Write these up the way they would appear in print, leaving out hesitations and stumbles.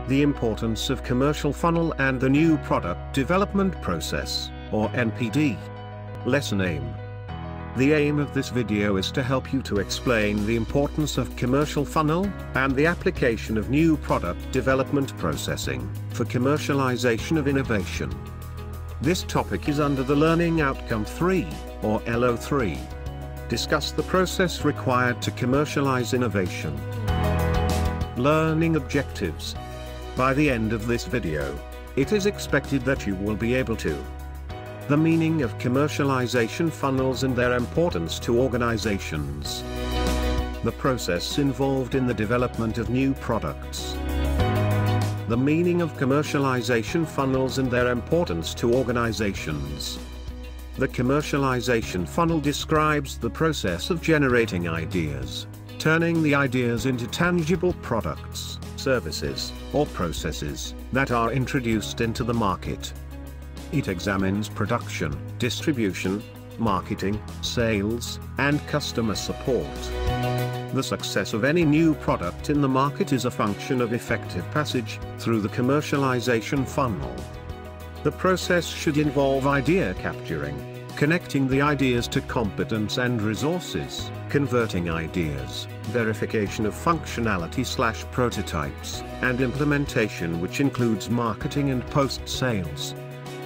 The importance of commercial funnel and the new product development process, or NPD. Lesson aim. The aim of this video is to help you to explain the importance of commercial funnel, and the application of new product development processing, for commercialization of innovation. This topic is under the Learning Outcome 3, or LO3. Discuss the process required to commercialize innovation. Learning objectives. By the end of this video, it is expected that you will be able to the meaning of commercialization funnels and their importance to organizations. The process involved in the development of new products. The meaning of commercialization funnels and their importance to organizations. The commercialization funnel describes the process of generating ideas, turning the ideas into tangible products, services, or processes that are introduced into the market. It examines production, distribution, marketing, sales, and customer support. The success of any new product in the market is a function of effective passage through the commercialization funnel. The process should involve idea capturing, connecting the ideas to competence and resources, converting ideas, verification of functionality/prototypes, and implementation, which includes marketing and post-sales.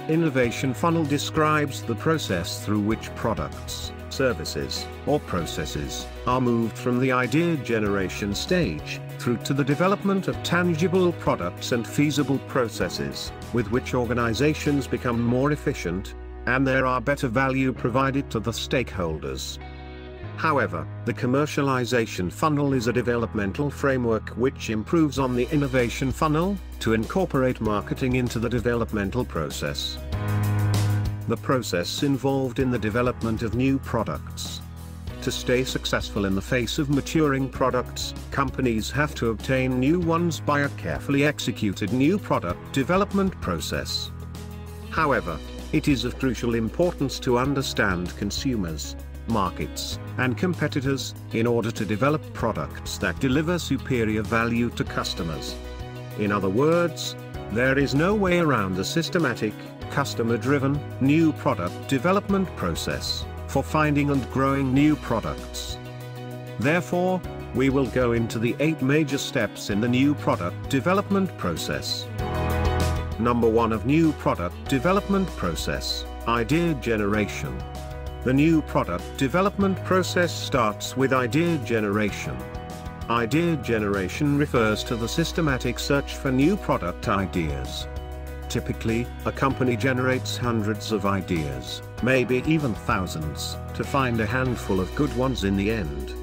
Innovation funnel describes the process through which products, services, or processes are moved from the idea generation stage through to the development of tangible products and feasible processes, with which organizations become more efficient, and there are better value provided to the stakeholders. However, the commercialization funnel is a developmental framework which improves on the innovation funnel, to incorporate marketing into the developmental process. The process involved in the development of new products. To stay successful in the face of maturing products, companies have to obtain new ones by a carefully executed new product development process. However, it is of crucial importance to understand consumers, markets, and competitors, in order to develop products that deliver superior value to customers. In other words, there is no way around the systematic, customer-driven, new product development process, for finding and growing new products. Therefore, we will go into the 8 major steps in the new product development process. Number 1 of new product development process, idea generation. The new product development process starts with idea generation. Idea generation refers to the systematic search for new product ideas. Typically, a company generates hundreds of ideas, maybe even thousands, to find a handful of good ones in the end.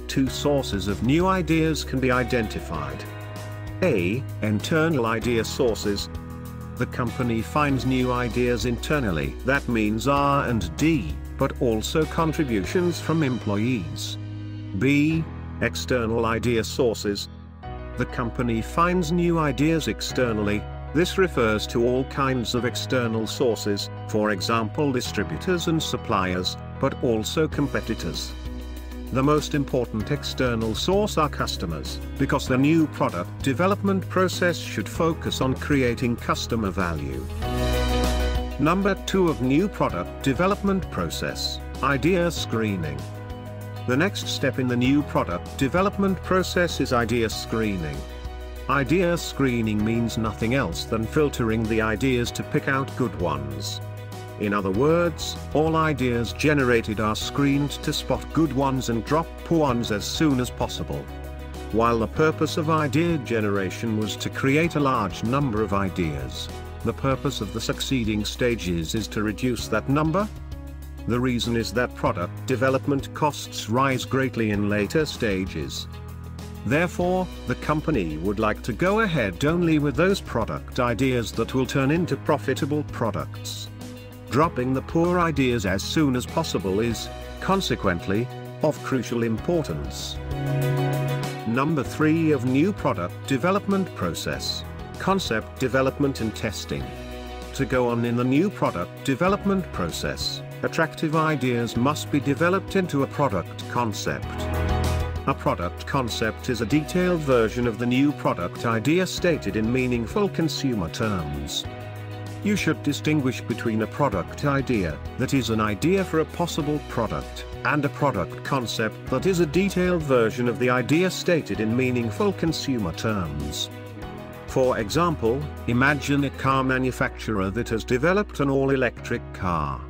2 sources of new ideas can be identified. A. Internal idea sources. The company finds new ideas internally, that means R&D, but also contributions from employees. B. External idea sources. The company finds new ideas externally. This refers to all kinds of external sources, for example distributors and suppliers, but also competitors. The most important external source are customers, because the new product development process should focus on creating customer value. Number 2 of new product development process, idea screening. The next step in the new product development process is idea screening. Idea screening means nothing else than filtering the ideas to pick out good ones. In other words, all ideas generated are screened to spot good ones and drop poor ones as soon as possible. While the purpose of idea generation was to create a large number of ideas, the purpose of the succeeding stages is to reduce that number. The reason is that product development costs rise greatly in later stages. Therefore, the company would like to go ahead only with those product ideas that will turn into profitable products. Dropping the poor ideas as soon as possible is, consequently, of crucial importance. Number 3 of new product development process, concept development and testing. To go on in the new product development process, attractive ideas must be developed into a product concept. A product concept is a detailed version of the new product idea stated in meaningful consumer terms. You should distinguish between a product idea, that is an idea for a possible product, and a product concept that is a detailed version of the idea stated in meaningful consumer terms. For example, imagine a car manufacturer that has developed an all-electric car.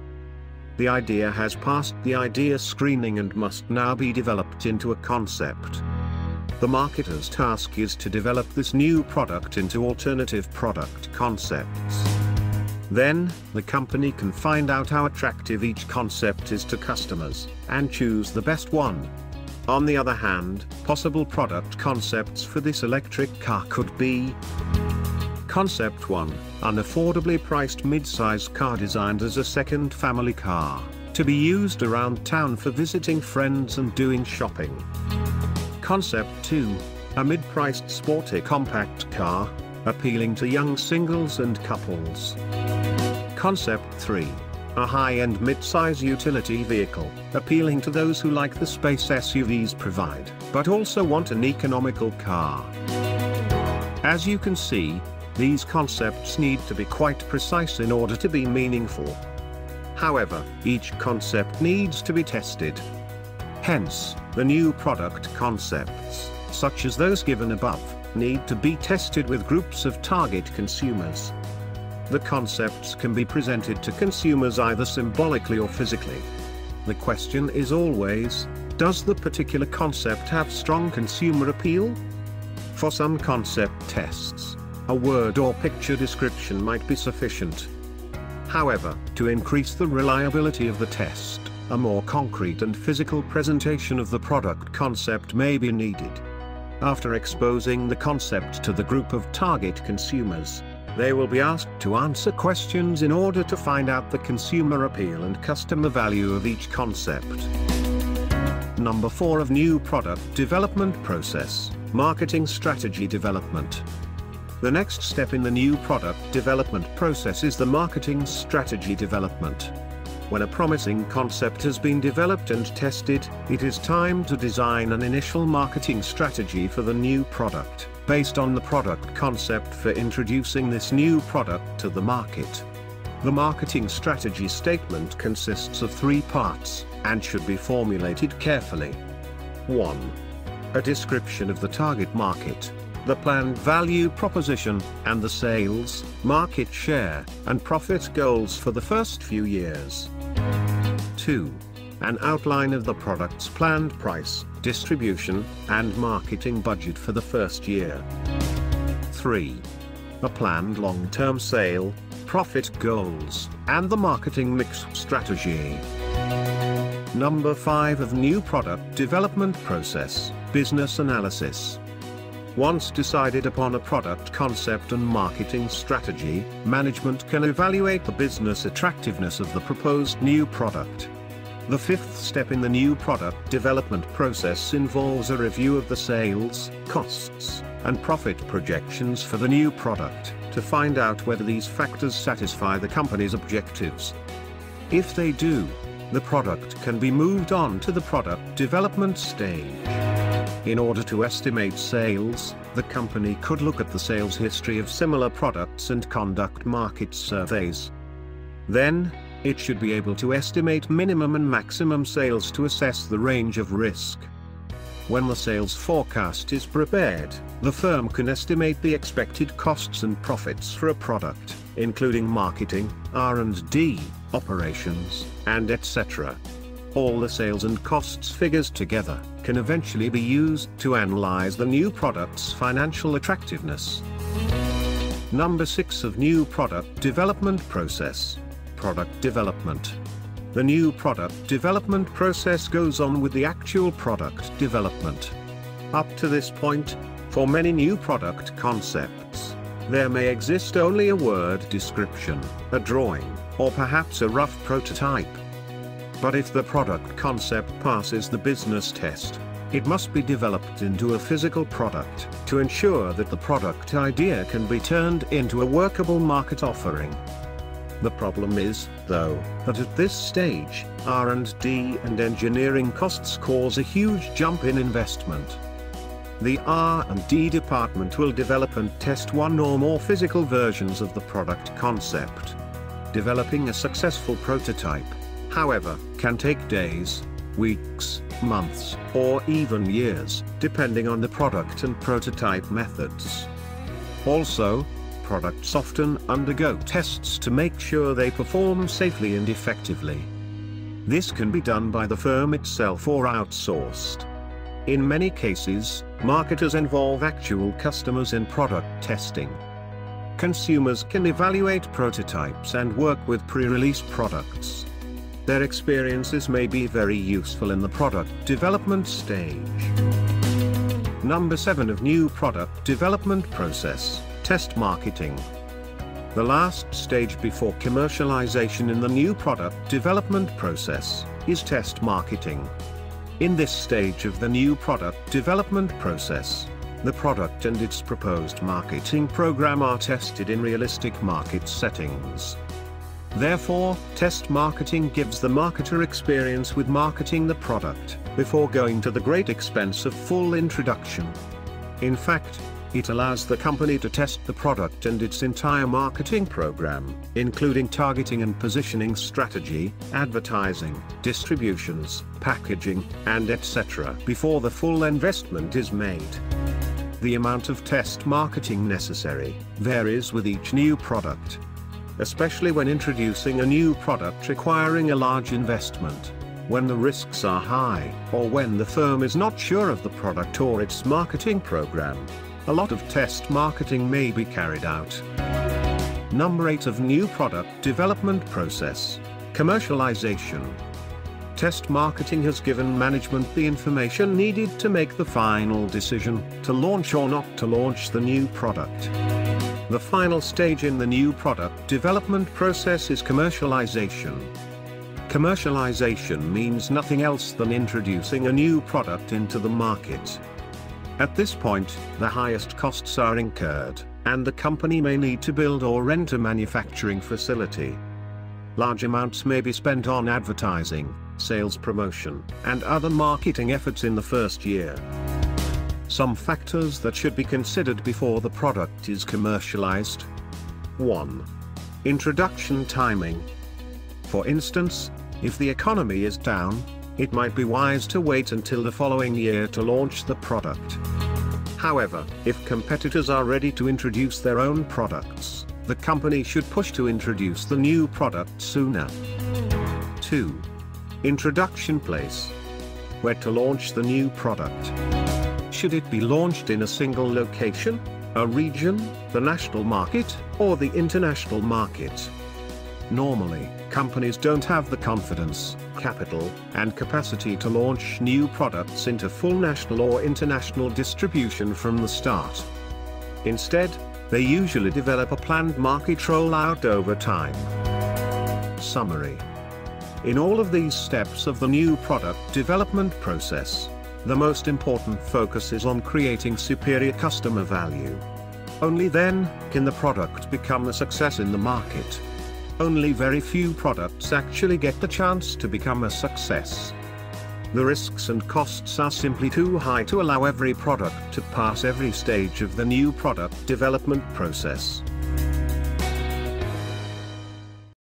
The idea has passed the idea screening and must now be developed into a concept. The marketer's task is to develop this new product into alternative product concepts. Then, the company can find out how attractive each concept is to customers, and choose the best one. On the other hand, possible product concepts for this electric car could be: Concept 1, unaffordably priced mid-size car designed as a second family car, to be used around town for visiting friends and doing shopping. Concept 2, a mid-priced sporty compact car, appealing to young singles and couples. Concept 3, a high-end mid-size utility vehicle, appealing to those who like the space SUVs provide, but also want an economical car. As you can see, these concepts need to be quite precise in order to be meaningful. However, each concept needs to be tested. Hence, the new product concepts, such as those given above, need to be tested with groups of target consumers. The concepts can be presented to consumers either symbolically or physically. The question is always, does the particular concept have strong consumer appeal? For some concept tests, a word or picture description might be sufficient. However, to increase the reliability of the test, a more concrete and physical presentation of the product concept may be needed. After exposing the concept to the group of target consumers, they will be asked to answer questions in order to find out the consumer appeal and customer value of each concept. Number 4 of new product development process, marketing strategy development. The next step in the new product development process is the marketing strategy development. When a promising concept has been developed and tested, it is time to design an initial marketing strategy for the new product, based on the product concept for introducing this new product to the market. The marketing strategy statement consists of 3 parts, and should be formulated carefully. 1. A description of the target market, the planned value proposition, and the sales, market share, and profit goals for the first few years. 2. An outline of the product's planned price, distribution, and marketing budget for the first year. 3. A planned long-term sale, profit goals, and the marketing mix strategy. Number 5 of new product development process, business analysis. Once decided upon a product concept and marketing strategy, management can evaluate the business attractiveness of the proposed new product. The 5th step in the new product development process involves a review of the sales, costs, and profit projections for the new product, to find out whether these factors satisfy the company's objectives. If they do, the product can be moved on to the product development stage. In order to estimate sales, the company could look at the sales history of similar products and conduct market surveys. Then, it should be able to estimate minimum and maximum sales to assess the range of risk. When the sales forecast is prepared, the firm can estimate the expected costs and profits for a product, including marketing, R&D, operations, and etc. All the sales and costs figures together can eventually be used to analyze the new product's financial attractiveness. Number 6 of new product development process, product development. The new product development process goes on with the actual product development. Up to this point, for many new product concepts, there may exist only a word description, a drawing, or perhaps a rough prototype. But if the product concept passes the business test, it must be developed into a physical product, to ensure that the product idea can be turned into a workable market offering. The problem is, though, that at this stage, R&D and engineering costs cause a huge jump in investment. The R&D department will develop and test one or more physical versions of the product concept. Developing a successful prototype, however, can take days, weeks, months, or even years, depending on the product and prototype methods. Also, products often undergo tests to make sure they perform safely and effectively. This can be done by the firm itself or outsourced. In many cases, marketers involve actual customers in product testing. Consumers can evaluate prototypes and work with pre-release products. Their experiences may be very useful in the product development stage. Number 7 of new product development process, test marketing. The last stage before commercialization in the new product development process is test marketing. In this stage of the new product development process, the product and its proposed marketing program are tested in realistic market settings. Therefore, test marketing gives the marketer experience with marketing the product, before going to the great expense of full introduction. In fact, it allows the company to test the product and its entire marketing program, including targeting and positioning strategy, advertising, distributions, packaging, and etc. before the full investment is made. The amount of test marketing necessary varies with each new product, especially when introducing a new product requiring a large investment, when the risks are high, or when the firm is not sure of the product or its marketing program. A lot of test marketing may be carried out. Number 8 of new product development process, commercialization. Test marketing has given management the information needed to make the final decision to launch or not to launch the new product. The final stage in the new product development process is commercialization. Commercialization means nothing else than introducing a new product into the market. At this point, the highest costs are incurred, and the company may need to build or rent a manufacturing facility. Large amounts may be spent on advertising, sales promotion, and other marketing efforts in the first year. Some factors that should be considered before the product is commercialized. 1. Introduction timing. For instance, if the economy is down, it might be wise to wait until the following year to launch the product. However, if competitors are ready to introduce their own products, the company should push to introduce the new product sooner. 2. Introduction place. Where to launch the new product. Should it be launched in a single location, a region, the national market, or the international market? Normally, companies don't have the confidence, capital, and capacity to launch new products into full national or international distribution from the start. Instead, they usually develop a planned market rollout over time. Summary. In all of these steps of the new product development process, the most important focus is on creating superior customer value. Only then can the product become a success in the market. Only very few products actually get the chance to become a success. The risks and costs are simply too high to allow every product to pass every stage of the new product development process.